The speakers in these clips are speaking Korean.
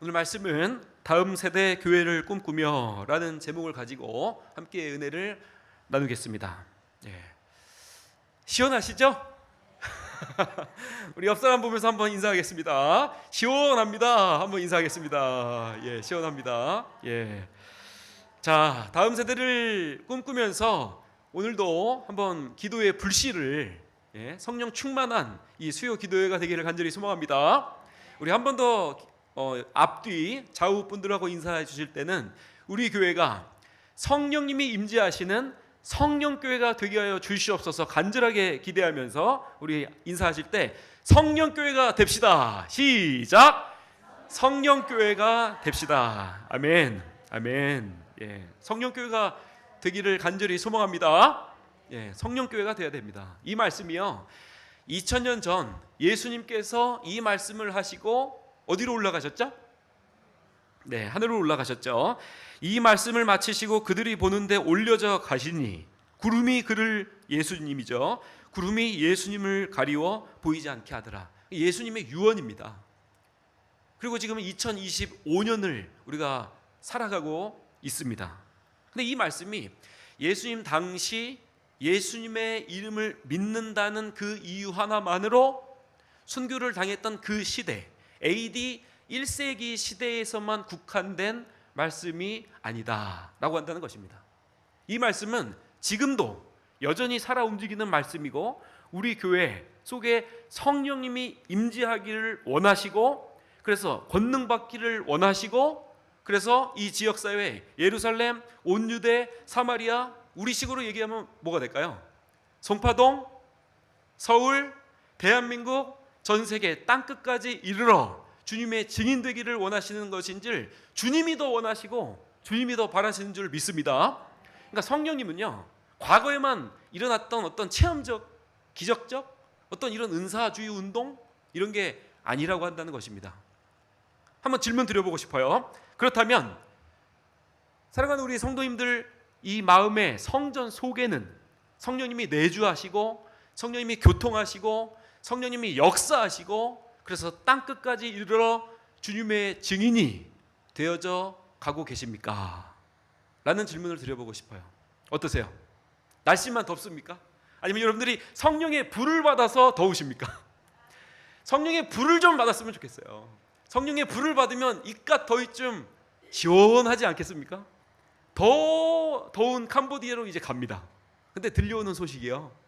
오늘 말씀은 다음 세대 교회를 꿈꾸며 라는 제목을 가지고 함께 은혜를 나누겠습니다. 시원하시죠? 우리 옆 사람 보면서 한번 인사하겠습니다. 시원합니다. 한번 인사하겠습니다. 시원합니다. 자, 다음 세대를 꿈꾸면서 오늘도 한번 기도의 불씨를 성령 충만한 이 수요 기도회가 되기를 간절히 소망합니다. 우리 한 번 더 앞뒤 좌우 분들하고 인사해 주실 때는 우리 교회가 성령님이 임재하시는 성령교회가 되게 하여 주시옵소서 간절하게 기대하면서 우리 인사하실 때 성령교회가 됩시다. 시작! 성령교회가 됩시다. 아멘. 아멘. 성령교회가 되기를 간절히 소망합니다. 성령교회가 되어야 됩니다. 이 말씀이요, 2000년 전 예수님께서 이 말씀을 하시고 어디로 올라가셨죠? 하늘로 올라가셨죠. 이 말씀을 마치시고 그들이 보는데 올려져 가시니 구름이 그를, 예수님이죠, 구름이 예수님을 가리워 보이지 않게 하더라. 예수님의 유언입니다. 그리고 지금 2025년을 우리가 살아가고 있습니다. 근데 이 말씀이 예수님 당시 예수님의 이름을 믿는다는 그 이유 하나만으로 순교를 당했던 그 시대, AD 1세기 시대에서만 국한된 말씀이 아니다라고 한다는 것입니다. 이 말씀은 지금도 여전히 살아 움직이는 말씀이고, 우리 교회 속에 성령님이 임재하기를 원하시고, 그래서 권능받기를 원하시고, 그래서 이 지역사회 예루살렘, 온 유대, 사마리아, 우리식으로 얘기하면 뭐가 될까요? 송파동, 서울, 대한민국, 전 세계 땅끝까지 이르러 주님의 증인 되기를 원하시는 것인지 주님이 더 원하시고 주님이 더 바라시는 줄 믿습니다. 그러니까 성령님은요, 과거에만 일어났던 어떤 체험적, 기적적 어떤 이런 은사주의 운동 이런 게 아니라고 한다는 것입니다. 한번 질문 드려보고 싶어요. 그렇다면 사랑하는 우리 성도님들, 이 마음의 성전 속에는 성령님이 내주하시고 성령님이 교통하시고 성령님이 역사하시고 그래서 땅끝까지 이르러 주님의 증인이 되어져 가고 계십니까? 라는 질문을 드려보고 싶어요. 어떠세요? 날씨만 덥습니까? 아니면 여러분들이 성령의 불을 받아서 더우십니까? 성령의 불을 좀 받았으면 좋겠어요. 성령의 불을 받으면 이깟 더위 좀 시원하지 않겠습니까? 더 더운 캄보디아로 이제 갑니다. 근데 들려오는 소식이요,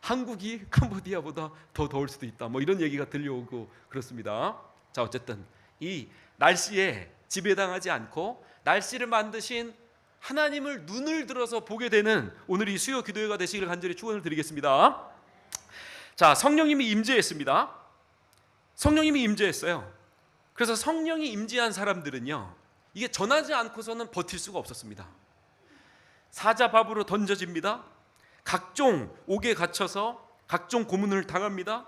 한국이 캄보디아보다 더 더울 수도 있다, 뭐 이런 얘기가 들려오고 그렇습니다. 자, 어쨌든 이 날씨에 지배당하지 않고 날씨를 만드신 하나님을 눈을 들어서 보게 되는 오늘 이 수요 기도회가 되시기를 간절히 축원을 드리겠습니다. 자, 성령님이 임재했습니다. 성령님이 임재했어요. 그래서 성령이 임재한 사람들은요, 이게 전하지 않고서는 버틸 수가 없었습니다. 사자밥으로 던져집니다. 각종 옥에 갇혀서 각종 고문을 당합니다.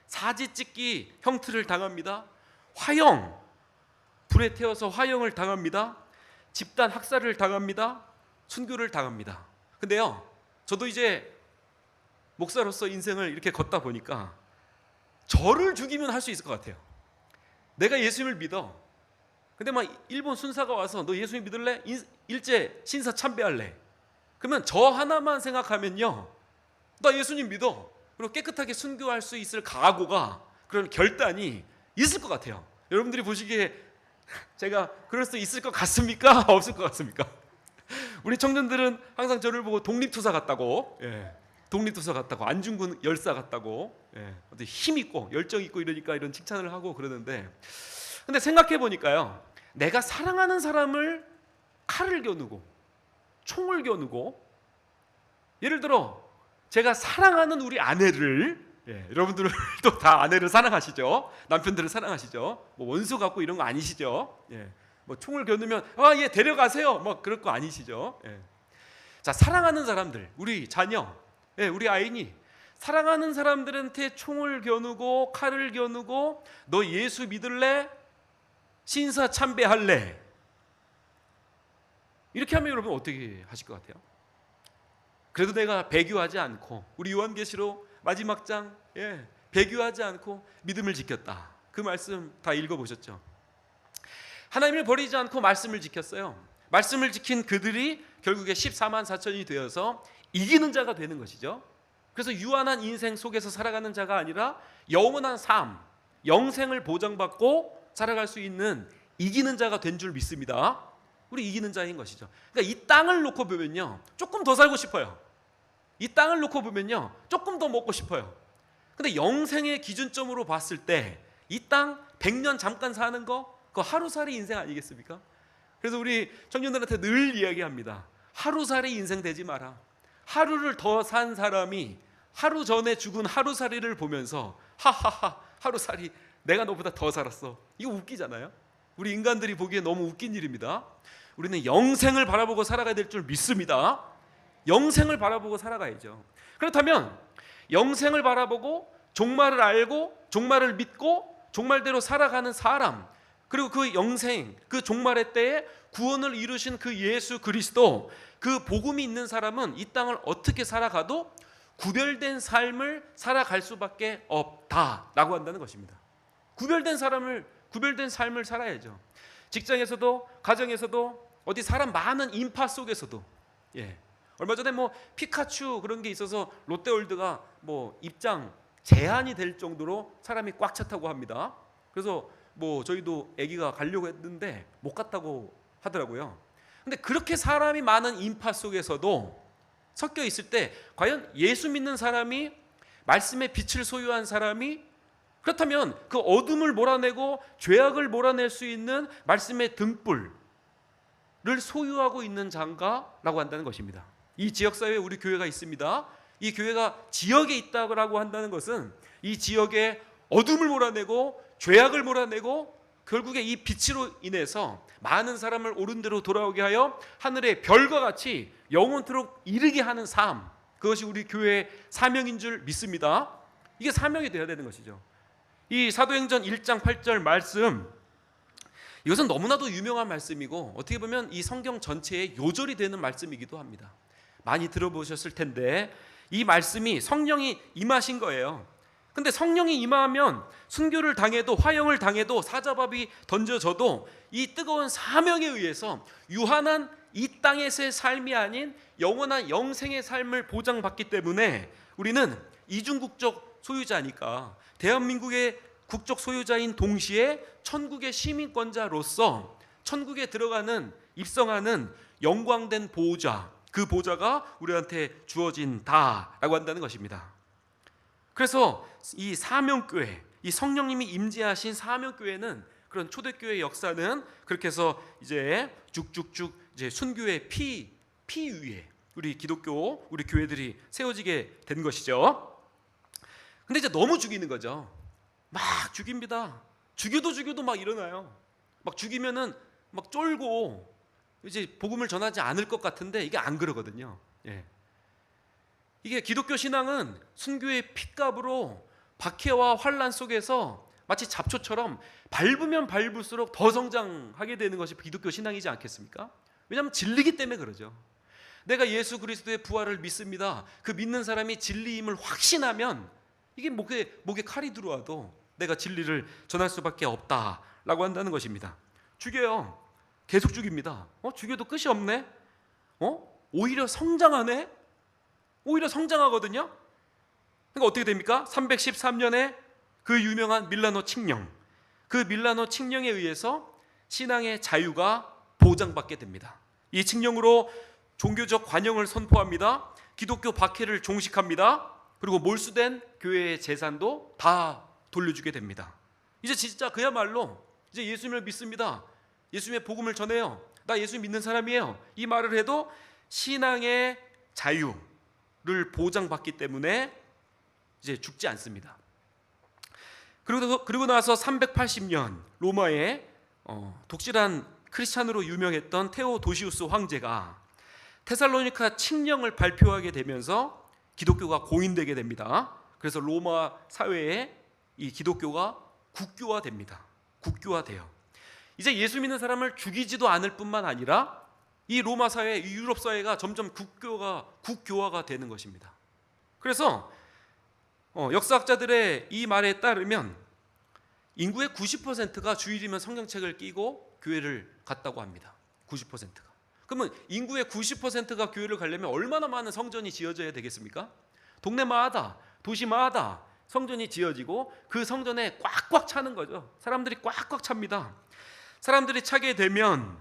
사지찢기 형틀을 당합니다. 화형, 불에 태워서 화형을 당합니다. 집단 학살을 당합니다. 순교를 당합니다. 근데요, 저도 이제 목사로서 인생을 이렇게 걷다 보니까 저를 죽이면 할 수 있을 것 같아요. 내가 예수님을 믿어. 근데 막 일본 순사가 와서 너 예수님 믿을래? 일제 신사 참배할래? 그러면 저 하나만 생각하면요, 나 예수님 믿어. 그리고 깨끗하게 순교할 수 있을 각오가, 그런 결단이 있을 것 같아요. 여러분들이 보시기에 제가 그럴 수 있을 것 같습니까? 없을 것 같습니까? 우리 청년들은 항상 저를 보고 독립투사 같다고, 독립투사 같다고, 안중근 열사 같다고, 힘 있고 열정 있고 이러니까 이런 칭찬을 하고 그러는데, 근데 생각해 보니까요, 내가 사랑하는 사람을 칼을 겨누고 총을 겨누고, 예를 들어 제가 사랑하는 우리 아내를, 여러분들도 다 아내를 사랑하시죠? 남편들을 사랑하시죠? 뭐 원수 같고 이런 거 아니시죠? 뭐 총을 겨누면 얘 데려가세요, 뭐 그럴 거 아니시죠? 자, 사랑하는 사람들, 우리 자녀, 우리 아이니 사랑하는 사람들한테 총을 겨누고 칼을 겨누고 너 예수 믿을래? 신사 참배할래? 이렇게 하면 여러분 어떻게 하실 것 같아요? 그래도 내가 배교하지 않고, 우리 요한계시록 마지막 장, 배교하지 않고 믿음을 지켰다, 그 말씀 다 읽어보셨죠? 하나님을 버리지 않고 말씀을 지켰어요. 말씀을 지킨 그들이 결국에 14만 4천이 되어서 이기는 자가 되는 것이죠. 그래서 유한한 인생 속에서 살아가는 자가 아니라 영원한 삶, 영생을 보장받고 살아갈 수 있는 이기는 자가 된 줄 믿습니다. 우리 이기는 자인 것이죠. 그러니까 이 땅을 놓고 보면요, 조금 더 살고 싶어요. 이 땅을 놓고 보면요, 조금 더 먹고 싶어요. 근데 영생의 기준점으로 봤을 때 이 땅 100년 잠깐 사는 거, 그거 하루살이 인생 아니겠습니까? 그래서 우리 청년들한테 늘 이야기합니다. 하루살이 인생 되지 마라. 하루를 더 산 사람이 하루 전에 죽은 하루살이를 보면서 하하하, 하루살이 내가 너보다 더 살았어. 이거 웃기잖아요. 우리 인간들이 보기에 너무 웃긴 일입니다. 우리는 영생을 바라보고 살아가야 될 줄 믿습니다. 영생을 바라보고 살아가야죠. 그렇다면 영생을 바라보고 종말을 알고 종말을 믿고 종말대로 살아가는 사람, 그리고 그 영생, 그 종말의 때에 구원을 이루신 그 예수 그리스도, 그 복음이 있는 사람은 이 땅을 어떻게 살아가도 구별된 삶을 살아갈 수밖에 없다라고 한다는 것입니다. 구별된 삶을 살아야죠. 직장에서도, 가정에서도, 어디 사람 많은 인파 속에서도. 얼마 전에 뭐 피카츄 그런 게 있어서 롯데월드가 뭐 입장 제한이 될 정도로 사람이 꽉 찼다고 합니다. 그래서 뭐 저희도 아기가 가려고 했는데 못 갔다고 하더라고요. 근데 그렇게 사람이 많은 인파 속에서도 섞여 있을 때 과연 예수 믿는 사람이, 말씀의 빛을 소유한 사람이, 그렇다면 그 어둠을 몰아내고 죄악을 몰아낼 수 있는 말씀의 등불을 소유하고 있는 자인가라고 한다는 것입니다. 이 지역사회에 우리 교회가 있습니다. 이 교회가 지역에 있다고 한다는 것은 이 지역에 어둠을 몰아내고 죄악을 몰아내고 결국에 이 빛으로 인해서 많은 사람을 옳은 대로 돌아오게 하여 하늘의 별과 같이 영원토록 이르게 하는 삶, 그것이 우리 교회의 사명인 줄 믿습니다. 이게 사명이 되어야 되는 것이죠. 이 사도행전 1장 8절 말씀, 이것은 너무나도 유명한 말씀이고 어떻게 보면 이 성경 전체의 요절이 되는 말씀이기도 합니다. 많이 들어보셨을 텐데 이 말씀이 성령이 임하신 거예요. 근데 성령이 임하면 순교를 당해도, 화형을 당해도, 사자밥이 던져져도 이 뜨거운 사명에 의해서 유한한 이 땅에서의 삶이 아닌 영원한 영생의 삶을 보장받기 때문에 우리는 이중국적 소유자니까 대한민국의 국적 소유자인 동시에 천국의 시민권자로서 천국에 들어가는, 입성하는 영광된 보호자, 그 보좌가 우리한테 주어진다라고 한다는 것입니다. 그래서 이 사명교회, 이 성령님이 임재하신 사명교회는, 그런 초대교회 역사는 그렇게 해서 이제 쭉쭉쭉 이제 순교의 피 위에 우리 기독교, 우리 교회들이 세워지게 된 것이죠. 근데 이제 너무 죽이는 거죠. 막 죽입니다. 죽여도 막 일어나요. 막 죽이면은 막 쫄고 이제 복음을 전하지 않을 것 같은데 이게 안 그러거든요. 이게 기독교 신앙은 순교의 핏값으로 박해와 환난 속에서 마치 잡초처럼 밟으면 밟을수록 더 성장하게 되는 것이 기독교 신앙이지 않겠습니까? 왜냐하면 진리기 때문에 그러죠. 내가 예수 그리스도의 부활을 믿습니다. 그 믿는 사람이 진리임을 확신하면 이게 목에 칼이 들어와도 내가 진리를 전할 수밖에 없다라고 한다는 것입니다. 죽여요. 계속 죽입니다. 죽여도 끝이 없네. 오히려 성장하네. 오히려 성장하거든요. 그러니까 어떻게 됩니까? 313년에 그 유명한 밀라노 칙령, 그 밀라노 칙령에 의해서 신앙의 자유가 보장받게 됩니다. 이 칙령으로 종교적 관영을 선포합니다. 기독교 박해를 종식합니다. 그리고 몰수된 교회의 재산도 다 돌려주게 됩니다. 이제 진짜 그야말로 이제 예수님을 믿습니다. 예수님의 복음을 전해요. 나 예수 믿는 사람이에요. 이 말을 해도 신앙의 자유를 보장받기 때문에 이제 죽지 않습니다. 그리고 나서 380년 로마의 독실한 크리스찬으로 유명했던 테오도시우스 황제가 테살로니카 칙령을 발표하게 되면서 기독교가 공인되게 됩니다. 그래서 로마 사회에 이 기독교가 국교화됩니다. 국교화돼요. 이제 예수 믿는 사람을 죽이지도 않을 뿐만 아니라 이 로마 사회, 이 유럽 사회가 점점 국교화가 되는 것입니다. 그래서 역사학자들의 이 말에 따르면 인구의 90%가 주일이면 성경책을 끼고 교회를 갔다고 합니다. 90%가. 그러면 인구의 90%가 교회를 가려면 얼마나 많은 성전이 지어져야 되겠습니까? 동네마다, 도시마다 성전이 지어지고 그 성전에 꽉꽉 차는 거죠. 사람들이 꽉꽉 찹니다. 사람들이 차게 되면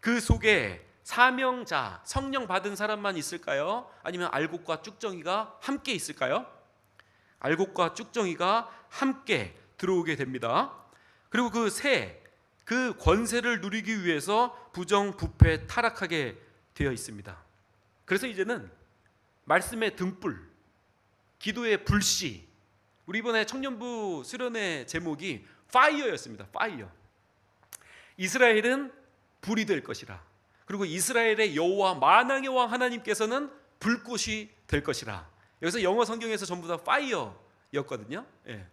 그 속에 사명자, 성령 받은 사람만 있을까요? 아니면 알곡과 쭉정이가 함께 있을까요? 알곡과 쭉정이가 함께 들어오게 됩니다. 그리고 그 권세를 누리기 위해서 부정부패 타락하게 되어 있습니다. 그래서 이제는 말씀의 등불, 기도의 불씨, 우리 이번에 청년부 수련회 제목이 파이어였습니다. 파이어. 이스라엘은 불이 될 것이라. 그리고 이스라엘의 여호와 만왕의 왕 하나님께서는 불꽃이 될 것이라. 여기서 영어 성경에서 전부 다 파이어였거든요. 예.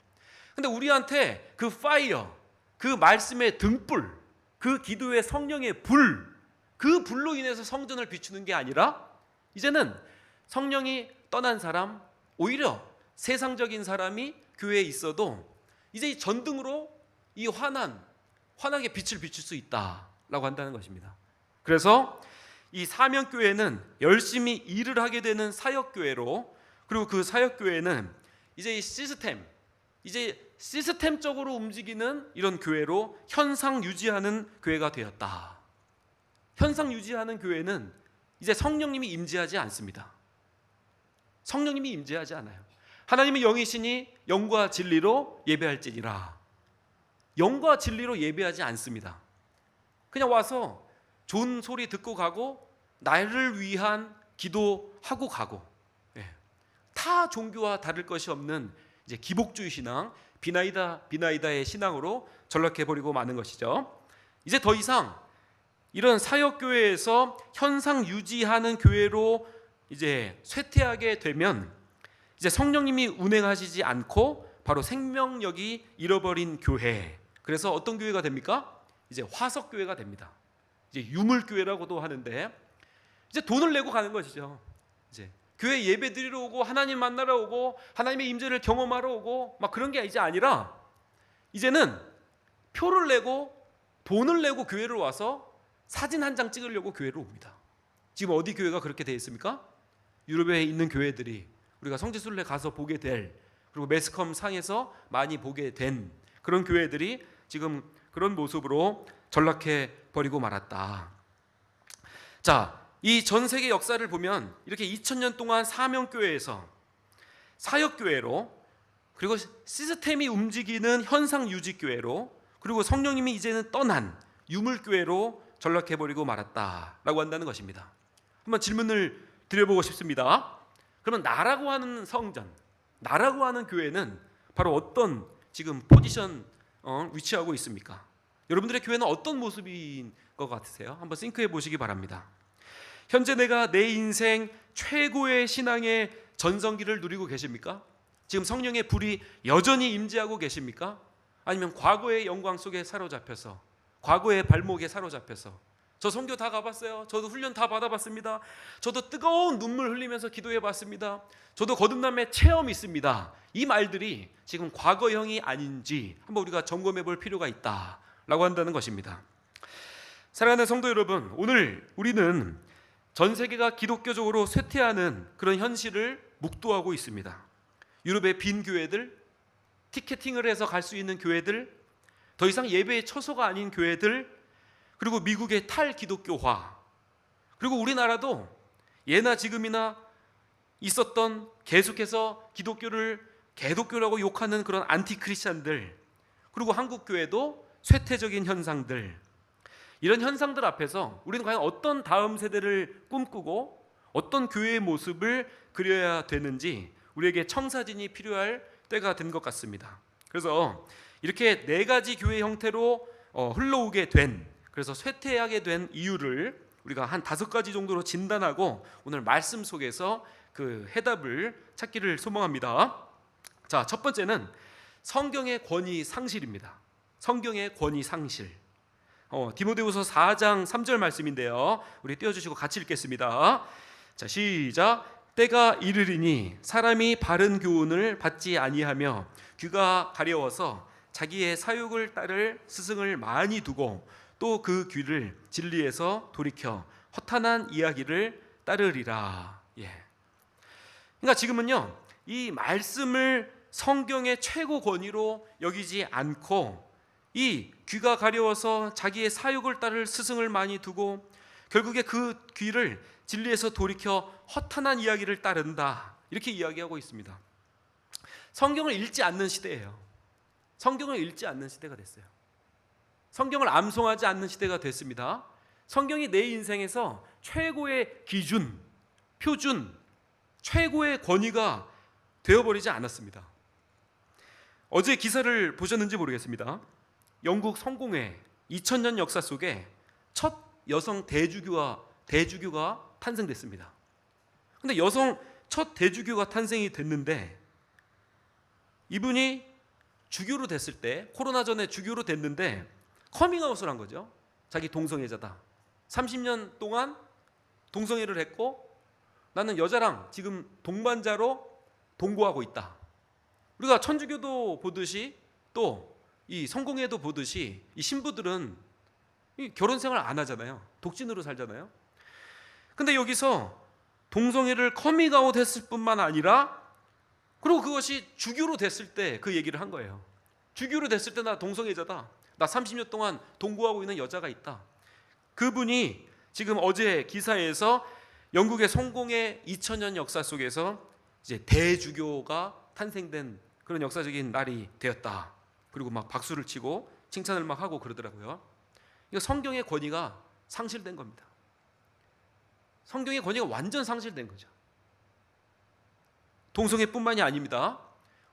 근데 우리한테 그 파이어, 그 말씀의 등불, 그 기도의 성령의 불, 그 불로 인해서 성전을 비추는 게 아니라 이제는 성령이 떠난 사람, 오히려 세상적인 사람이 교회에 있어도 이제 이 전등으로 이 환하게 빛을 비출 수 있다라고 한다는 것입니다. 그래서 이 사명교회는 열심히 일을 하게 되는 사역교회로, 그리고 그 사역교회는 이제 이 시스템적으로 움직이는 이런 교회로 현상 유지하는 교회가 되었다. 현상 유지하는 교회는 이제 성령님이 임재하지 않습니다. 성령님이 임재하지 않아요. 하나님의 영이시니 영과 진리로 예배할지니라. 영과 진리로 예배하지 않습니다. 그냥 와서 좋은 소리 듣고 가고 나를 위한 기도하고 가고, 타 종교와 다를 것이 없는 이제 기복주의 신앙, 비나이다의 신앙으로 전락해 버리고 마는 것이죠. 이제 더 이상 이런 사역교회에서 현상 유지하는 교회로 이제 쇠퇴하게 되면 이제 성령님이 운행하시지 않고 바로 생명력이 잃어버린 교회. 그래서 어떤 교회가 됩니까? 이제 화석교회가 됩니다. 이제 유물교회라고도 하는데 이제 돈을 내고 가는 것이죠. 이제 교회 예배 드리러 오고 하나님 만나러 오고 하나님의 임재를 경험하러 오고 막 그런 게 이제 아니라 이제는 표를 내고 돈을 내고 교회를 와서 사진 한 장 찍으려고 교회로 옵니다. 지금 어디 교회가 그렇게 되어 있습니까? 유럽에 있는 교회들이 우리가 성지순례 가서 보게 될, 그리고 매스컴 상에서 많이 보게 된 그런 교회들이 지금 그런 모습으로 전락해 버리고 말았다. 자, 이 전 세계 역사를 보면 이렇게 2000년 동안 사명교회에서 사역교회로, 그리고 시스템이 움직이는 현상 유지교회로, 그리고 성령님이 이제는 떠난 유물교회로 전락해 버리고 말았다라고 한다는 것입니다. 한번 질문을 드려보고 싶습니다. 그러면 나라고 하는 성전, 나라고 하는 교회는 바로 어떤 지금 포지션 위치하고 있습니까? 여러분들의 교회는 어떤 모습인 것 같으세요? 한번 싱크해 보시기 바랍니다. 현재 내가 내 인생 최고의 신앙의 전성기를 누리고 계십니까? 지금 성령의 불이 여전히 임재하고 계십니까? 아니면 과거의 영광 속에 사로잡혀서, 과거의 발목에 사로잡혀서, 저 선교 다 가봤어요. 저도 훈련 다 받아봤습니다. 저도 뜨거운 눈물 흘리면서 기도해봤습니다. 저도 거듭남의 체험이 있습니다. 이 말들이 지금 과거형이 아닌지 한번 우리가 점검해볼 필요가 있다라고 한다는 것입니다. 사랑하는 성도 여러분, 오늘 우리는 전 세계가 기독교적으로 쇠퇴하는 그런 현실을 묵도하고 있습니다. 유럽의 빈 교회들, 티켓팅을 해서 갈 수 있는 교회들, 더 이상 예배의 처소가 아닌 교회들, 그리고 미국의 탈기독교화, 그리고 우리나라도 예나 지금이나 있었던 계속해서 기독교를 개독교라고 욕하는 그런 안티크리스찬들, 그리고 한국 교회도 쇠퇴적인 현상들, 이런 현상들 앞에서 우리는 과연 어떤 다음 세대를 꿈꾸고 어떤 교회의 모습을 그려야 되는지 우리에게 청사진이 필요할 때가 된 것 같습니다. 그래서 이렇게 네 가지 교회 형태로 흘러오게 된, 그래서 쇠퇴하게 된 이유를 우리가 한 5가지 정도로 진단하고 오늘 말씀 속에서 그 해답을 찾기를 소망합니다. 자, 첫 번째는 성경의 권위 상실입니다. 성경의 권위 상실. 디모데후서 4장 3절 말씀인데요. 우리 띄워주시고 같이 읽겠습니다. 자, 시작. 때가 이르리니 사람이 바른 교훈을 받지 아니하며 귀가 가려워서 자기의 사육을 따를 스승을 많이 두고 또 그 귀를 진리에서 돌이켜 허탄한 이야기를 따르리라. 그러니까 지금은요, 이 말씀을 성경의 최고 권위로 여기지 않고 이 귀가 가려워서 자기의 사육을 따를 스승을 많이 두고 결국에 그 귀를 진리에서 돌이켜 허탄한 이야기를 따른다, 이렇게 이야기하고 있습니다. 성경을 읽지 않는 시대예요. 성경을 읽지 않는 시대가 됐어요. 성경을 암송하지 않는 시대가 됐습니다. 성경이 내 인생에서 최고의 기준, 표준, 최고의 권위가 되어버리지 않았습니다. 어제 기사를 보셨는지 모르겠습니다. 영국 성공회 2000년 역사 속에 첫 여성 대주교가 탄생됐습니다. 근데 여성 첫 대주교가 탄생이 됐는데 이분이 주교로 됐을 때, 코로나 전에 주교로 됐는데 커밍아웃을 한 거죠. 자기 동성애자다. 30년 동안 동성애를 했고 나는 여자랑 지금 동반자로 동거하고 있다. 우리가 천주교도 보듯이 또 이 성공회도 보듯이 이 신부들은 이 결혼 생활 안 하잖아요. 독신으로 살잖아요. 근데 여기서 동성애를 커밍아웃 했을 뿐만 아니라 그리고 그것이 주교로 됐을 때 그 얘기를 한 거예요. 주교로 됐을 때 나 동성애자다. 나 30년 동안 동거하고 있는 여자가 있다. 그분이 지금 어제 기사에서 영국의 성공의 2000년 역사 속에서 이제 대주교가 탄생된 그런 역사적인 날이 되었다. 그리고 막 박수를 치고 칭찬을 막 하고 그러더라고요. 이거 성경의 권위가 상실된 겁니다. 성경의 권위가 완전 상실된 거죠. 동성애뿐만이 아닙니다.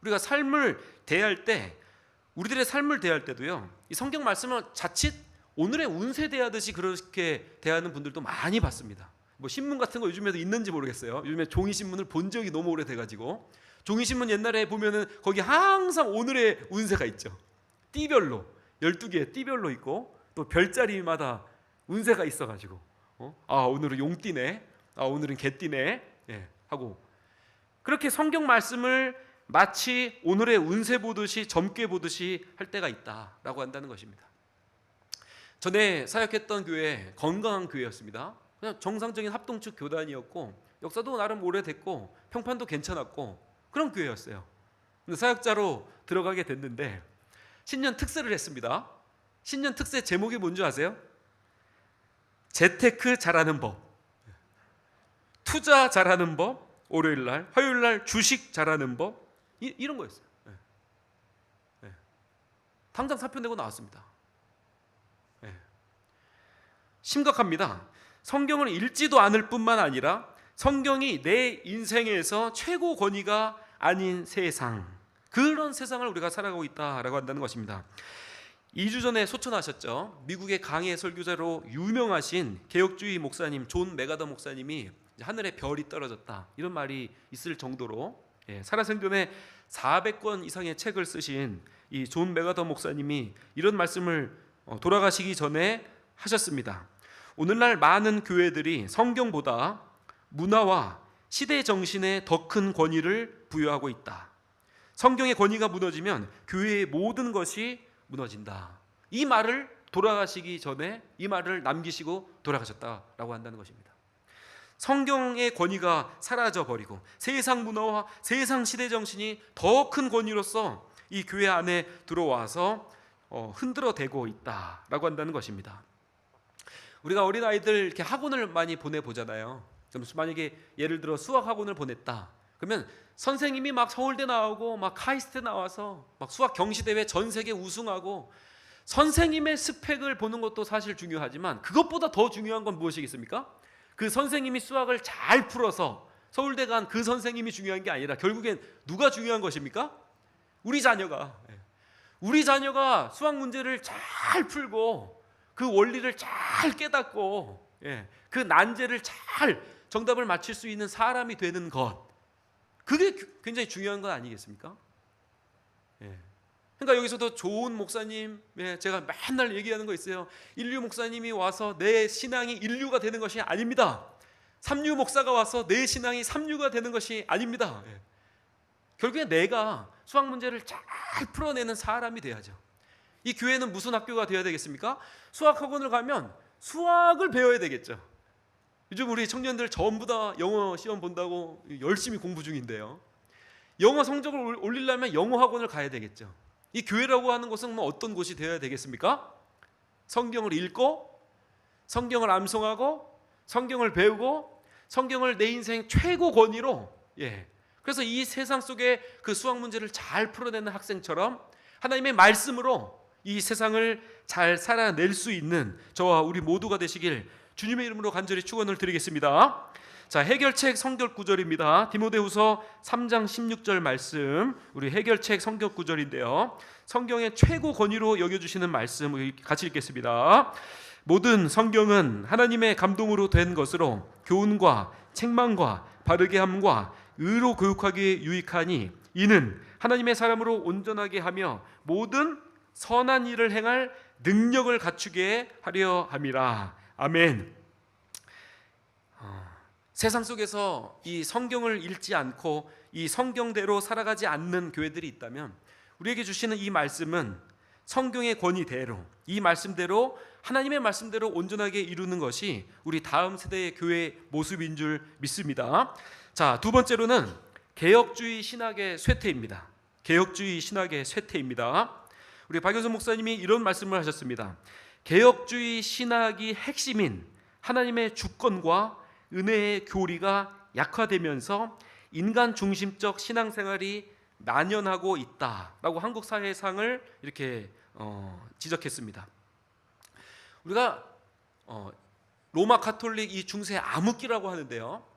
우리가 우리들의 삶을 대할 때도요, 이 성경 말씀을 자칫 오늘의 운세 대하듯이 그렇게 대하는 분들도 많이 봤습니다. 뭐 신문 같은 거 요즘에도 있는지 모르겠어요. 요즘에 종이 신문을 본 적이 너무 오래돼가지고 종이 신문 옛날에 보면은 거기 항상 오늘의 운세가 있죠. 띠별로 12개의 띠별로 있고 또 별자리마다 운세가 있어가지고 오늘은 용띠네, 오늘은 개띠네, 하고 그렇게 성경 말씀을 마치 오늘의 운세 보듯이 점괘 보듯이 할 때가 있다라고 한다는 것입니다. 전에 사역했던 교회 건강한 교회였습니다. 그냥 정상적인 합동축 교단이었고 역사도 나름 오래됐고 평판도 괜찮았고 그런 교회였어요. 근데 사역자로 들어가게 됐는데 신년 특세를 했습니다. 신년 특세 제목이 뭔지 아세요? 재테크 잘하는 법, 투자 잘하는 법, 월요일날, 화요일날 주식 잘하는 법, 이런 거였어요. 당장 사표 내고 나왔습니다. 심각합니다. 성경을 읽지도 않을 뿐만 아니라 성경이 내 인생에서 최고 권위가 아닌 세상, 그런 세상을 우리가 살아가고 있다라고 한다는 것입니다. 2주 전에 소천하셨죠. 미국의 강해 설교자로 유명하신 개혁주의 목사님 존 메가더 목사님이 하늘에 별이 떨어졌다, 이런 말이 있을 정도로 살아생전에 400권 이상의 책을 쓰신 이 존 메가더 목사님이 이런 말씀을 돌아가시기 전에 하셨습니다. 오늘날 많은 교회들이 성경보다 문화와 시대 정신에 더 큰 권위를 부여하고 있다. 성경의 권위가 무너지면 교회의 모든 것이 무너진다. 이 말을 돌아가시기 전에 이 말을 남기시고 돌아가셨다라고 한다는 것입니다. 성경의 권위가 사라져 버리고 세상 문화와 세상 시대 정신이 더 큰 권위로서 이 교회 안에 들어와서 흔들어대고 있다라고 한다는 것입니다. 우리가 어린아이들 이렇게 학원을 많이 보내보잖아요. 만약에 예를 들어 수학 학원을 보냈다. 그러면 선생님이 막 서울대 나오고 막 카이스트 나와서 막 수학 경시대회 전 세계 우승하고 선생님의 스펙을 보는 것도 사실 중요하지만 그것보다 더 중요한 건 무엇이겠습니까? 그 선생님이 수학을 잘 풀어서 서울대 간 그 선생님이 중요한 게 아니라 결국엔 누가 중요한 것입니까? 우리 자녀가 수학 문제를 잘 풀고 그 원리를 잘 깨닫고 그 난제를 잘 정답을 맞출 수 있는 사람이 되는 것, 그게 굉장히 중요한 건 아니겠습니까? 그러니까 여기서도 좋은 목사님, 제가 맨날 얘기하는 거 있어요. 인류 목사님이 와서 내 신앙이 인류가 되는 것이 아닙니다. 삼류 목사가 와서 내 신앙이 삼류가 되는 것이 아닙니다. 결국에 내가 수학 문제를 잘 풀어내는 사람이 돼야죠. 이 교회는 무슨 학교가 되어야 되겠습니까? 수학학원을 가면 수학을 배워야 되겠죠. 요즘 우리 청년들 전부 다 영어 시험 본다고 열심히 공부 중인데요. 영어 성적을 올리려면 영어 학원을 가야 되겠죠. 이 교회라고 하는 곳은 뭐 어떤 곳이 되어야 되겠습니까? 성경을 읽고, 성경을 암송하고, 성경을 배우고, 성경을 내 인생 최고 권위로, 그래서 이 세상 속에 그 수학 문제를 잘 풀어내는 학생처럼 하나님의 말씀으로 이 세상을 잘 살아낼 수 있는 저와 우리 모두가 되시길 주님의 이름으로 간절히 축원을 드리겠습니다. 자, 해결책 성경 구절입니다. 디모데후서 3장 16절 말씀, 우리 해결책 성경 구절인데요. 성경의 최고 권위로 여겨주시는 말씀 같이 읽겠습니다. 모든 성경은 하나님의 감동으로 된 것으로 교훈과 책망과 바르게 함과 의로 교육하기에 유익하니 이는 하나님의 사람으로 온전하게 하며 모든 선한 일을 행할 능력을 갖추게 하려 함이라. 아멘. 세상 속에서 이 성경을 읽지 않고 이 성경대로 살아가지 않는 교회들이 있다면 우리에게 주시는 이 말씀은 성경의 권위대로, 이 말씀대로, 하나님의 말씀대로 온전하게 이루는 것이 우리 다음 세대의 교회의 모습인 줄 믿습니다. 자, 두 번째로는 개혁주의 신학의 쇠퇴입니다. 개혁주의 신학의 쇠퇴입니다. 우리 박효선 목사님이 이런 말씀을 하셨습니다. 개혁주의 신학의 핵심인 하나님의 주권과 은혜의 교리가 약화되면서 인간 중심적 신앙생활이 만연하고 있다라고 한국 사회상을 이렇게 지적했습니다. 우리가 로마 카톨릭 이 중세 암흑기라고 하는데요,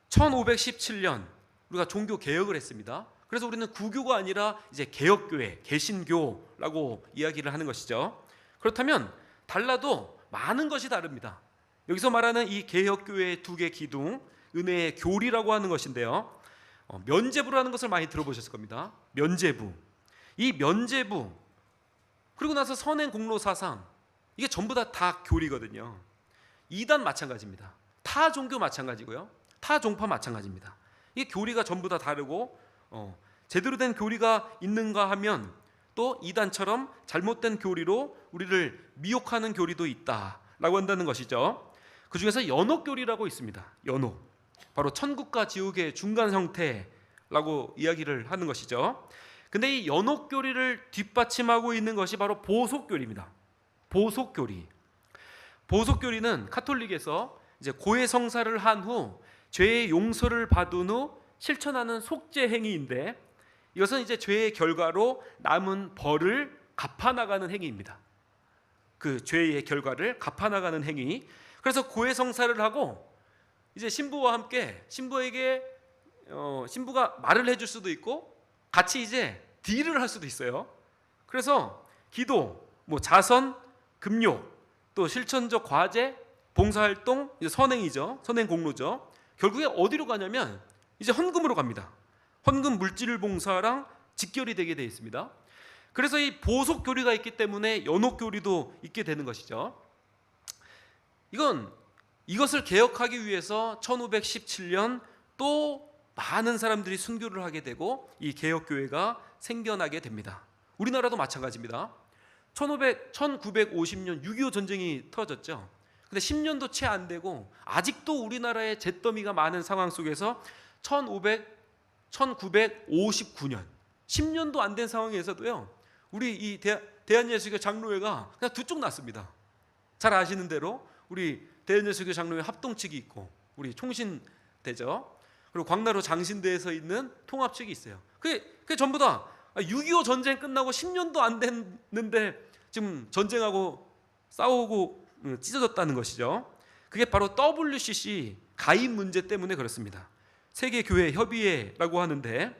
1517년 우리가 종교 개혁을 했습니다. 그래서 우리는 구교가 아니라 이제 개혁교회, 개신교라고 이야기를 하는 것이죠. 그렇다면 달라도 많은 것이 다릅니다. 여기서 말하는 이 개혁교회의 두 개 기둥, 은혜의 교리라고 하는 것인데요, 면죄부라는 것을 많이 들어보셨을 겁니다. 면죄부. 이 면죄부, 그리고 나서 선행공로사상, 이게 전부 다 교리거든요. 이단 마찬가지입니다. 타 종교 마찬가지고요, 타 종파 마찬가지입니다. 이 교리가 전부 다 다르고 제대로 된 교리가 있는가 하면 또 이단처럼 잘못된 교리로 우리를 미혹하는 교리도 있다라고 한다는 것이죠. 그 중에서 연옥교리라고 있습니다. 연옥, 바로 천국과 지옥의 중간 형태라고 이야기를 하는 것이죠. 근데 이 연옥교리를 뒷받침하고 있는 것이 바로 보속교리입니다. 보속교리. 보속교리는 카톨릭에서 이제 고해성사를 한 후 죄의 용서를 받은 후 실천하는 속죄 행위인데, 이것은 이제 죄의 결과로 남은 벌을 갚아나가는 행위입니다. 그 죄의 결과를 갚아나가는 행위. 그래서 고해성사를 하고 이제 신부와 함께 신부에게 신부가 말을 해줄 수도 있고 같이 이제 딜을 할 수도 있어요. 그래서 기도, 자선, 금욕, 또 실천적 과제, 봉사활동, 이제 선행이죠. 선행 공로죠. 결국에 어디로 가냐면 이제 헌금으로 갑니다. 헌금 물질 봉사랑 직결이 되게 되어 있습니다. 그래서 이 보속 교리가 있기 때문에 연옥 교리도 있게 되는 것이죠. 이것을 개혁하기 위해서 1517년 또 많은 사람들이 순교를 하게 되고 이 개혁교회가 생겨나게 됩니다. 우리나라도 마찬가지입니다. 1950년 6.25 전쟁이 터졌죠. 근데 10년도 채 안 되고 아직도 우리나라에 잿더미가 많은 상황 속에서 1959년 10년도 안 된 상황에서도요, 우리 이 대한예수교 장로회가 그냥 두 쪽 났습니다. 잘 아시는 대로 우리 대한예수교 장로회 합동측이 있고 우리 총신대죠. 그리고 광나루 장신대에서 있는 통합측이 있어요. 그게 전부 다 6.25 전쟁 끝나고 10년도 안 됐는데 지금 전쟁하고 싸우고 찢어졌다는 것이죠. 그게 바로 WCC 가입 문제 때문에 그렇습니다. 세계교회협의회라고 하는데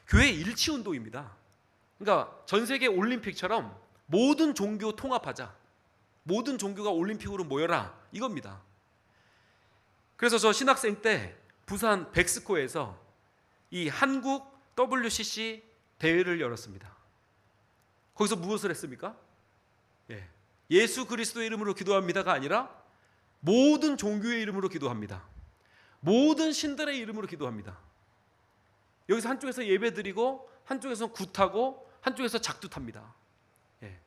교회 일치운동입니다. 그러니까 전 세계 올림픽처럼 모든 종교 통합하자, 모든 종교가 올림픽으로 모여라, 이겁니다. 그래서 저 신학생 때 부산 백스코에서 이 한국 WCC 대회를 열었습니다. 거기서 무엇을 했습니까? 예수 그리스도의 이름으로 기도합니다가 아니라 모든 종교의 이름으로 기도합니다. 모든 신들의 이름으로 기도합니다. 여기서 한쪽에서 예배드리고 한쪽에서 굿하고 한쪽에서 작두탑니다. 예.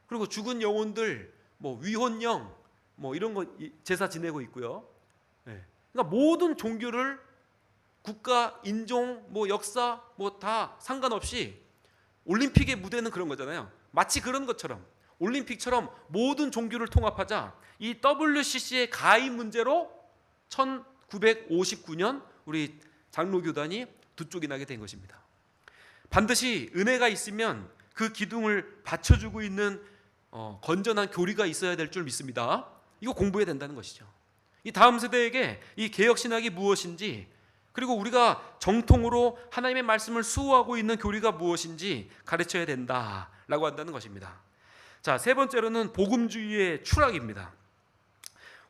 그리고 죽은 영혼들 뭐 위혼령 뭐 이런 거 제사 지내고 있고요. 예. 그러니까 모든 종교를 국가, 인종, 뭐 역사 뭐 다 상관없이 올림픽의 무대는 그런 거잖아요. 마치 그런 것처럼 올림픽처럼 모든 종교를 통합하자 이 WCC의 가입 문제로 1959년 우리 장로교단이 두 쪽이 나게 된 것입니다. 반드시 은혜가 있으면 그 기둥을 받쳐주고 있는 건전한 교리가 있어야 될 줄 믿습니다. 이거 공부해야 된다는 것이죠. 이 다음 세대에게 이 개혁신학이 무엇인지, 그리고 우리가 정통으로 하나님의 말씀을 수호하고 있는 교리가 무엇인지 가르쳐야 된다라고 한다는 것입니다. 자, 세 번째로는 복음주의의 추락입니다.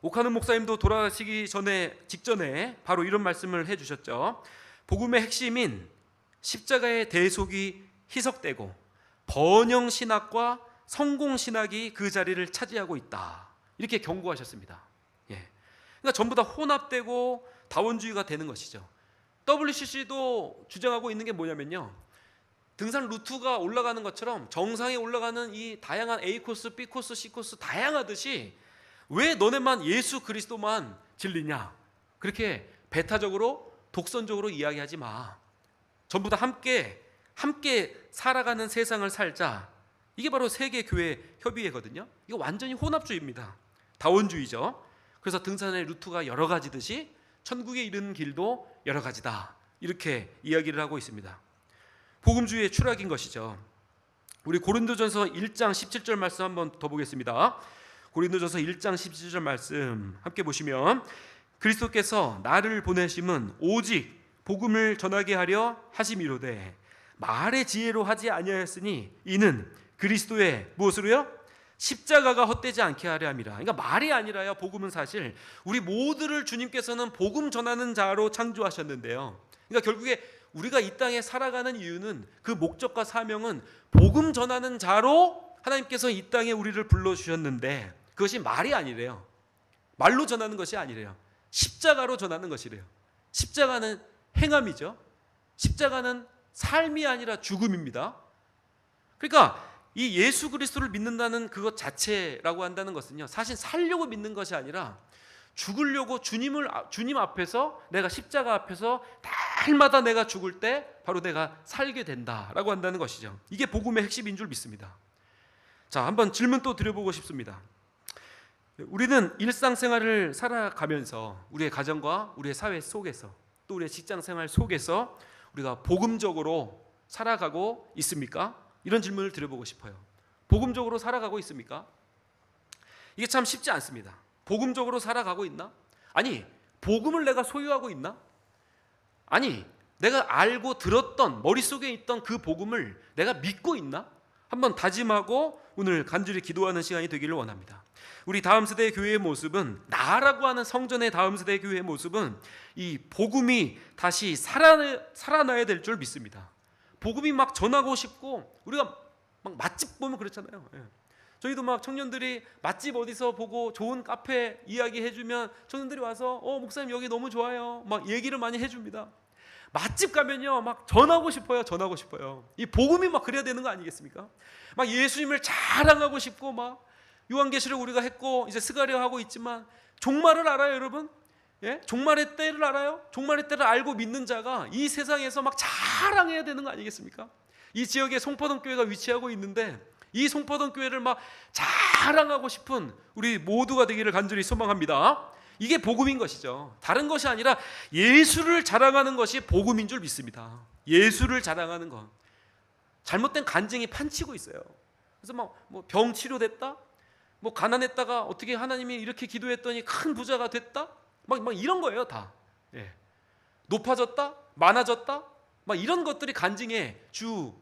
오카노 목사님도 돌아가시기 직전에 바로 이런 말씀을 해주셨죠. 복음의 핵심인 십자가의 대속이 희석되고 번영신학과 성공신학이 그 자리를 차지하고 있다, 이렇게 경고하셨습니다. 예. 그러니까 전부 다 혼합되고 다원주의가 되는 것이죠. WCC도 주장하고 있는 게 뭐냐면요, 등산 루트가 올라가는 것처럼 정상에 올라가는 이 다양한 A 코스, B 코스, C 코스 다양하듯이 왜 너네만 예수 그리스도만 진리냐, 그렇게 배타적으로 독선적으로 이야기하지 마. 전부 다 함께 살아가는 세상을 살자. 이게 바로 세계교회 협의회거든요. 이거 완전히 혼합주의입니다. 다원주의죠. 그래서 등산의 루트가 여러 가지듯이 천국에 이르는 길도 여러 가지다, 이렇게 이야기를 하고 있습니다. 복음주의의 추락인 것이죠. 우리 고린도전서 1장 17절 말씀 한번 더 보겠습니다. 고린도전서 1장 17절 말씀 함께 보시면, 그리스도께서 나를 보내심은 오직 복음을 전하게 하려 하심이로되 말의 지혜로 하지 아니하였으니 이는 그리스도의 무엇으로요? 십자가가 헛되지 않게 하려 함이라. 그러니까 말이 아니라요, 복음은 사실 우리 모두를 주님께서는 복음 전하는 자로 창조하셨는데요. 그러니까 결국에 우리가 이 땅에 살아가는 이유는, 그 목적과 사명은 복음 전하는 자로 하나님께서 이 땅에 우리를 불러주셨는데, 그것이 말이 아니래요. 말로 전하는 것이 아니래요. 십자가로 전하는 것이래요. 십자가는 행함이죠. 십자가는 삶이 아니라 죽음입니다. 그러니까 이 예수 그리스도를 믿는다는 그것 자체라고 한다는 것은요, 사실 살려고 믿는 것이 아니라 죽으려고 주님 앞에서, 내가 십자가 앞에서 날마다 내가 죽을 때 바로 내가 살게 된다라고 한다는 것이죠. 이게 복음의 핵심인 줄 믿습니다. 자, 한번 질문 또 드려보고 싶습니다. 우리는 일상생활을 살아가면서 우리의 가정과 우리의 사회 속에서, 또 우리의 직장생활 속에서 우리가 복음적으로 살아가고 있습니까? 이런 질문을 드려보고 싶어요. 복음적으로 살아가고 있습니까? 이게 참 쉽지 않습니다. 복음적으로 살아가고 있나? 아니, 복음을 내가 소유하고 있나? 아니, 내가 알고 들었던, 머릿속에 있던 그 복음을 내가 믿고 있나? 한번 다짐하고 오늘 간절히 기도하는 시간이 되기를 원합니다. 우리 다음 세대의 교회의 모습은, 나라고 하는 성전의 다음 세대의 교회의 모습은 이 복음이 다시 살아나야 될 줄 믿습니다. 복음이 막 전하고 싶고, 우리가 막 맛집 보면 그렇잖아요. 예. 저희도 막 청년들이 맛집 어디서 보고 좋은 카페 이야기해주면 청년들이 와서 목사님 여기 너무 좋아요, 막 얘기를 많이 해줍니다. 맛집 가면요 막 전하고 싶어요. 이 복음이 막 그래야 되는 거 아니겠습니까? 막 예수님을 자랑하고 싶고, 막 요한계시록 우리가 했고 이제 스가랴 하고 있지만, 종말을 알아요, 여러분? 예? 종말의 때를 알아요? 종말의 때를 알고 믿는 자가 이 세상에서 막 자랑해야 되는 거 아니겠습니까? 이 지역에 송포동 교회가 위치하고 있는데, 이 송포동 교회를 막 자랑하고 싶은 우리 모두가 되기를 간절히 소망합니다. 이게 복음인 것이죠. 다른 것이 아니라 예수를 자랑하는 것이 복음인 줄 믿습니다. 예수를 자랑하는 것. 잘못된 간증이 판치고 있어요. 그래서 막 뭐 병 치료됐다, 뭐 가난했다가 어떻게 하나님이 이렇게 기도했더니 큰 부자가 됐다, 막 이런 거예요, 다. 예. 높아졌다, 많아졌다, 막 이런 것들이 간증의 주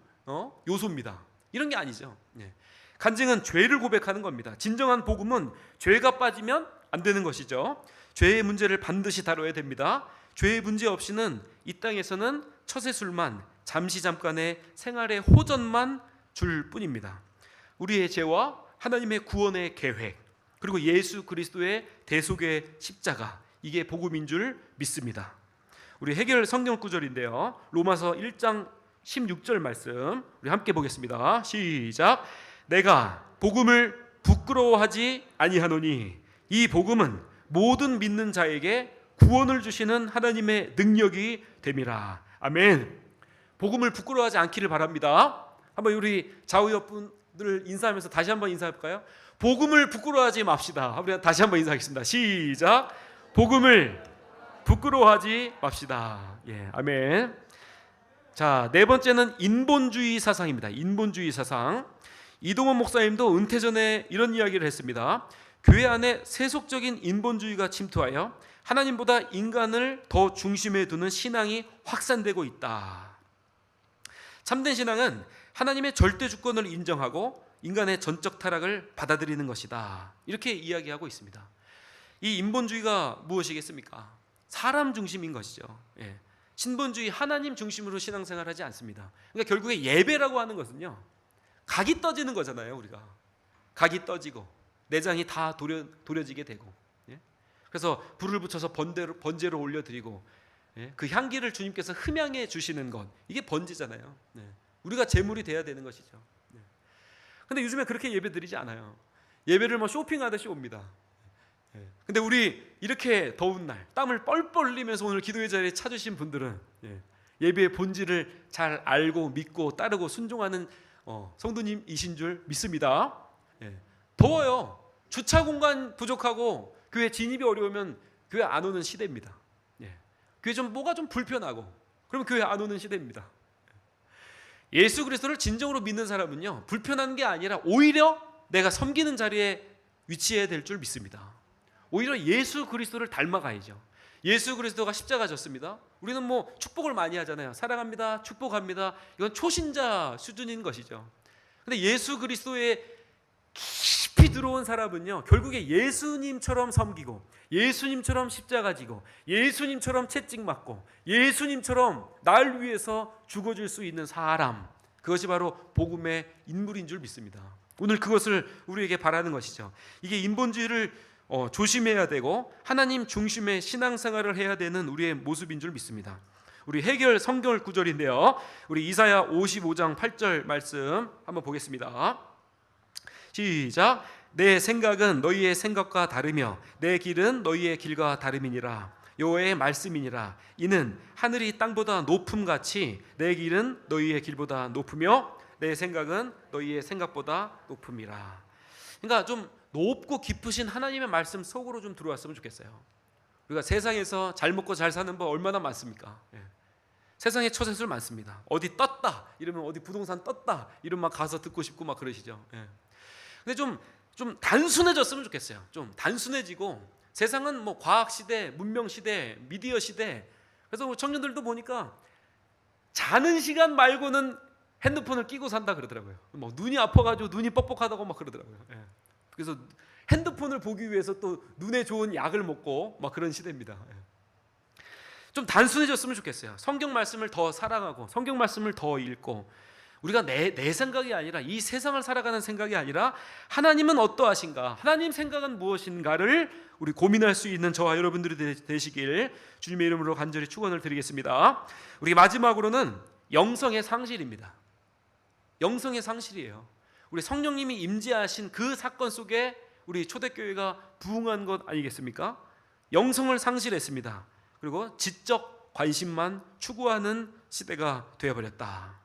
요소입니다. 이런 게 아니죠. 예. 간증은 죄를 고백하는 겁니다. 진정한 복음은 죄가 빠지면 안 되는 것이죠. 죄의 문제를 반드시 다뤄야 됩니다. 죄의 문제 없이는 이 땅에서는 처세술만, 잠시 잠깐의 생활의 호전만 줄 뿐입니다. 우리의 죄와 하나님의 구원의 계획, 그리고 예수 그리스도의 대속의 십자가, 이게 복음인 줄 믿습니다. 우리 해결 성경 구절인데요. 로마서 1장 16절 말씀 우리 함께 보겠습니다. 시작. 내가 복음을 부끄러워하지 아니하노니 이 복음은 모든 믿는 자에게 구원을 주시는 하나님의 능력이 됨이라. 아멘. 복음을 부끄러워하지 않기를 바랍니다. 한번 우리 좌우옆 분들 인사하면서 다시 한번 인사해볼까요? 복음을 부끄러워하지 맙시다. 우리 다시 한번 인사하겠습니다. 시작. 복음을 부끄러워하지 맙시다. 예, 아멘. 자, 네 번째는 인본주의 사상입니다. 인본주의 사상. 이동원 목사님도 은퇴 전에 이런 이야기를 했습니다. 교회 안에 세속적인 인본주의가 침투하여 하나님보다 인간을 더 중심에 두는 신앙이 확산되고 있다. 참된 신앙은 하나님의 절대 주권을 인정하고 인간의 전적 타락을 받아들이는 것이다. 이렇게 이야기하고 있습니다. 이 인본주의가 무엇이겠습니까? 사람 중심인 것이죠. 예. 신본주의 하나님 중심으로 신앙생활하지 않습니다. 그러니까 결국에 예배라고 하는 것은요, 각이 떠지는 거잖아요. 우리가 각이 떠지고 내장이 다 도려지게 되고, 예? 그래서 불을 붙여서 번제로 올려드리고, 예? 그 향기를 주님께서 흠양해 주시는 것, 이게 번제잖아요. 네. 우리가 제물이 돼야 되는 것이죠. 네. 근데 요즘에 그렇게 예배 드리지 않아요. 예배를 뭐 쇼핑하듯이 옵니다. 근데 우리 이렇게 더운 날 땀을 뻘뻘 흘리면서 오늘 기도의 자리에 찾으신 분들은 예배의 본질을 잘 알고 믿고 따르고 순종하는 성도님이신 줄 믿습니다. 더워요. 주차 공간 부족하고 교회 진입이 어려우면 교회 안 오는 시대입니다. 교회 뭐가 좀 불편하고 그러면 교회 안 오는 시대입니다. 예수 그리스도를 진정으로 믿는 사람은요, 불편한 게 아니라 오히려 내가 섬기는 자리에 위치해야 될 줄 믿습니다. 오히려 예수 그리스도를 닮아가야죠. 예수 그리스도가 십자가 졌습니다. 우리는 뭐 축복을 많이 하잖아요. 사랑합니다, 축복합니다. 이건 초신자 수준인 것이죠. 근데 예수 그리스도에 깊이 들어온 사람은요, 결국에 예수님처럼 섬기고 예수님처럼 십자가 지고 예수님처럼 채찍 맞고 예수님처럼 날 위해서 죽어줄 수 있는 사람, 그것이 바로 복음의 인물인 줄 믿습니다. 오늘 그것을 우리에게 바라는 것이죠. 이게 인본주의를 조심해야 되고 하나님 중심의 신앙생활을 해야 되는 우리의 모습인 줄 믿습니다. 우리 해결 성경 구절인데요, 우리 이사야 55장 8절 말씀 한번 보겠습니다. 시작. 내 생각은 너희의 생각과 다르며 내 길은 너희의 길과 다름이니라. 여호와의 말씀이니라. 이는 하늘이 땅보다 높음같이 내 길은 너희의 길보다 높으며 내 생각은 너희의 생각보다 높음이라. 그러니까 좀 높고 깊으신 하나님의 말씀 속으로 좀 들어왔으면 좋겠어요. 우리가 세상에서 잘 먹고 잘 사는 법 얼마나 많습니까? 세상에 처세술 많습니다. 어디 떴다 이러면 어디 부동산 떴다 이러면 막 가서 듣고 싶고 막 그러시죠. 근데 좀 단순해졌으면 좋겠어요. 좀 단순해지고, 세상은 뭐 과학 시대, 문명 시대, 미디어 시대. 그래서 청년들도 보니까 자는 시간 말고는 핸드폰을 끼고 산다 그러더라고요. 뭐 눈이 아파가지고 눈이 뻑뻑하다고 막 그러더라고요. 그래서 핸드폰을 보기 위해서 또 눈에 좋은 약을 먹고 막 그런 시대입니다. 좀 단순해졌으면 좋겠어요. 성경 말씀을 더 사랑하고 성경 말씀을 더 읽고, 우리가 내 생각이 아니라 이 세상을 살아가는 생각이 아니라 하나님은 어떠하신가, 하나님 생각은 무엇인가를 우리 고민할 수 있는 저와 여러분들이 되시길 주님의 이름으로 간절히 축원을 드리겠습니다. 우리 마지막으로는 영성의 상실입니다. 영성의 상실이에요. 우리 성령님이 임재하신 그 사건 속에 우리 초대교회가 부흥한 것 아니겠습니까? 영성을 상실했습니다. 그리고 지적 관심만 추구하는 시대가 되어버렸다.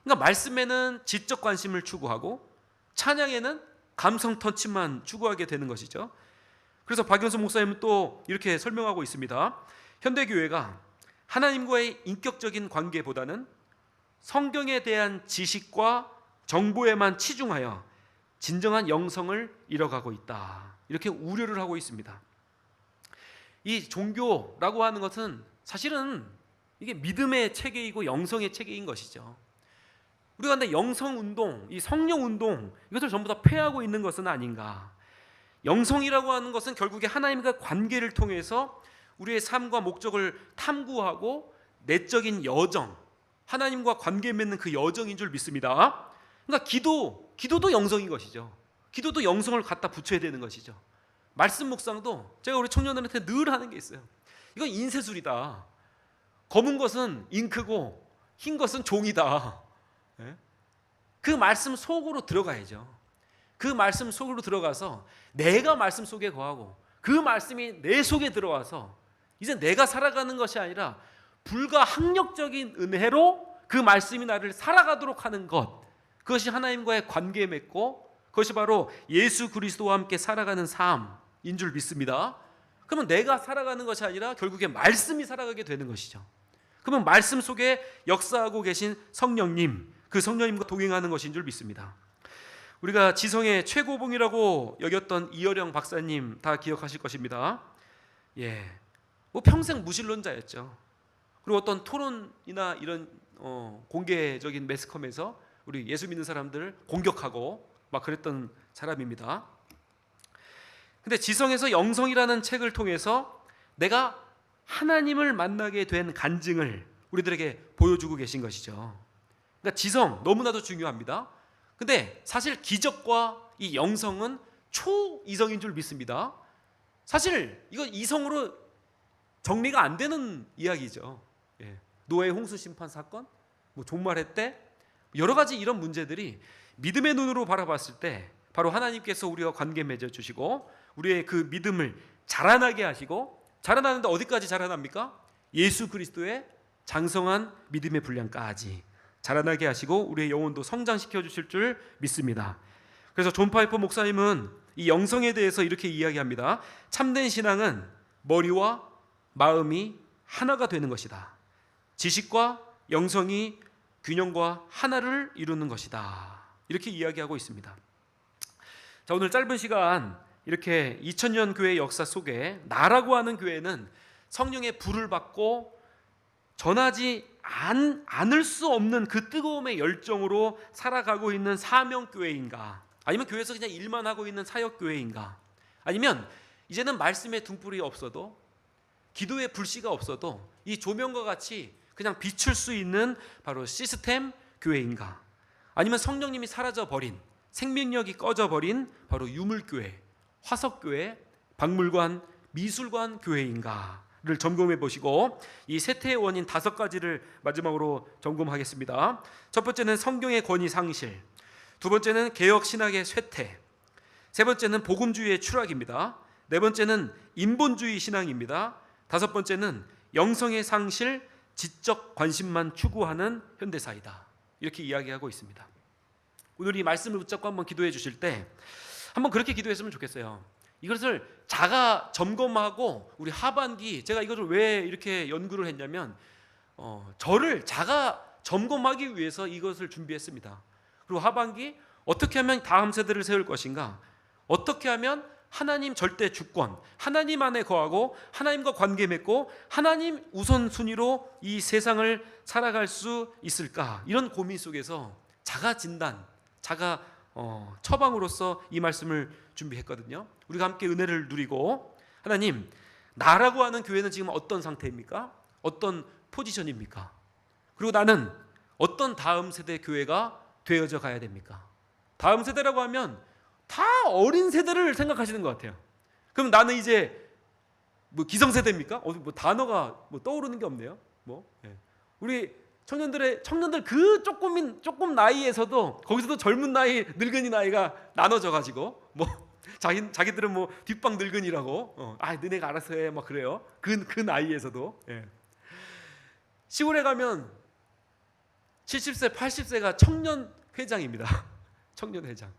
그러니까 말씀에는 지적 관심을 추구하고 찬양에는 감성 터치만 추구하게 되는 것이죠. 그래서 박연수 목사님은 또 이렇게 설명하고 있습니다. 현대교회가 하나님과의 인격적인 관계보다는 성경에 대한 지식과 정보에만 치중하여 진정한 영성을 잃어가고 있다. 이렇게 우려를 하고 있습니다. 이 종교라고 하는 것은 사실은 이게 믿음의 체계이고 영성의 체계인 것이죠. 우리가 근데 영성운동, 이 성령운동, 이것을 전부 다 폐하고 있는 것은 아닌가. 영성이라고 하는 것은 결국에 하나님과 관계를 통해서 우리의 삶과 목적을 탐구하고 내적인 여정, 하나님과 관계 맺는 그 여정인 줄 믿습니다. 그러니까 기도도 영성인 것이죠. 기도도 영성을 갖다 붙여야 되는 것이죠. 말씀 묵상도 제가 우리 청년들한테 늘 하는 게 있어요. 이건 인쇄술이다. 검은 것은 잉크고 흰 것은 종이다. 예? 그 말씀 속으로 들어가야죠. 그 말씀 속으로 들어가서 내가 말씀 속에 거하고 그 말씀이 내 속에 들어와서 이제 내가 살아가는 것이 아니라 불가항력적인 은혜로 그 말씀이 나를 살아가도록 하는 것, 그것이 하나님과의 관계에 맺고 그것이 바로 예수 그리스도와 함께 살아가는 삶인 줄 믿습니다. 그러면 내가 살아가는 것이 아니라 결국에 말씀이 살아가게 되는 것이죠. 그러면 말씀 속에 역사하고 계신 성령님, 그 성령님과 동행하는 것인 줄 믿습니다. 우리가 지성의 최고봉이라고 여겼던 이어령 박사님 다 기억하실 것입니다. 뭐 평생 무신론자였죠. 그리고 어떤 토론이나 이런 공개적인 매스컴에서 우리 예수 믿는 사람들 공격하고 막 그랬던 사람입니다. 근데 지성에서 영성이라는 책을 통해서 내가 하나님을 만나게 된 간증을 우리들에게 보여주고 계신 것이죠. 그러니까 지성 너무나도 중요합니다. 근데 사실 기적과 이 영성은 초이성인 줄 믿습니다. 사실 이거 이성으로 정리가 안 되는 이야기죠. 노아의 홍수 심판 사건, 뭐 종말의 때, 여러 가지 이런 문제들이 믿음의 눈으로 바라봤을 때 바로 하나님께서 우리와 관계 맺어 주시고 우리의 그 믿음을 자라나게 하시고, 자라나는데 어디까지 자라납니까? 예수 그리스도의 장성한 믿음의 분량까지 자라나게 하시고 우리의 영혼도 성장시켜 주실 줄 믿습니다. 그래서 존 파이퍼 목사님은 이 영성에 대해서 이렇게 이야기합니다. 참된 신앙은 머리와 마음이 하나가 되는 것이다. 지식과 영성이 균형과 하나를 이루는 것이다. 이렇게 이야기하고 있습니다. 자, 오늘 짧은 시간 이렇게 2000년 교회 역사 속에 나라고 하는 교회는 성령의 불을 받고 전하지 않을 수 없는 그 뜨거움의 열정으로 살아가고 있는 사명교회인가, 아니면 교회에서 그냥 일만 하고 있는 사역교회인가, 아니면 이제는 말씀의 등불이 없어도 기도의 불씨가 없어도 이 조명과 같이 그냥 비출 수 있는 바로 시스템 교회인가, 아니면 성령님이 사라져버린, 생명력이 꺼져버린 바로 유물교회, 화석교회, 박물관, 미술관 교회인가를 점검해 보시고 이 쇠퇴의 원인 5가지를 마지막으로 점검하겠습니다. 첫 번째는 성경의 권위 상실, 두 번째는 개혁 신학의 쇠퇴, 세 번째는 복음주의의 추락입니다. 네 번째는 인본주의 신앙입니다. 다섯 번째는 영성의 상실, 지적 관심만 추구하는 현대사이다. 이렇게 이야기하고 있습니다. 오늘 이 말씀을 붙잡고 한번 기도해 주실 때 한번 그렇게 기도했으면 좋겠어요. 이것을 자가 점검하고 우리 하반기, 제가 이것을 왜 이렇게 연구를 했냐면 저를 자가 점검하기 위해서 이것을 준비했습니다. 그리고 하반기 어떻게 하면 다음 세대를 세울 것인가, 어떻게 하면 하나님 절대 주권, 하나님 안에 거하고 하나님과 관계 맺고 하나님 우선순위로 이 세상을 살아갈 수 있을까, 이런 고민 속에서 자가 진단, 자가 처방으로서 이 말씀을 준비했거든요. 우리가 함께 은혜를 누리고, 하나님, 나라고 하는 교회는 지금 어떤 상태입니까? 어떤 포지션입니까? 그리고 나는 어떤 다음 세대 교회가 되어져 가야 됩니까? 다음 세대라고 하면 다 어린 세대를 생각하시는 것 같아요. 그럼 나는 이제 뭐 기성세대입니까? 뭐 단어가 뭐 떠오르는 게 없네요. 우리 청년들 그 조금 나이에서도 거기서도 젊은 나이, 늙은이 나이가 나눠져 가지고 뭐 자기들은 뭐 뒷방 늙은이라고 너네가 알아서 해 막 그래요. 그 나이에서도. 시골에 가면 70세, 80세가 청년 회장입니다. 청년 회장.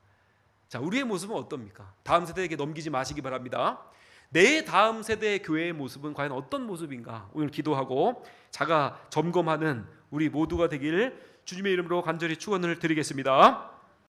자, 우리의 모습은 어떻습니까? 다음 세대에게 넘기지 마시기 바랍니다. 내 다음 세대의 교회의 모습은 과연 어떤 모습인가? 오늘 기도하고 자가 점검하는 우리 모두가 되길 주님의 이름으로 간절히 축원을 드리겠습니다.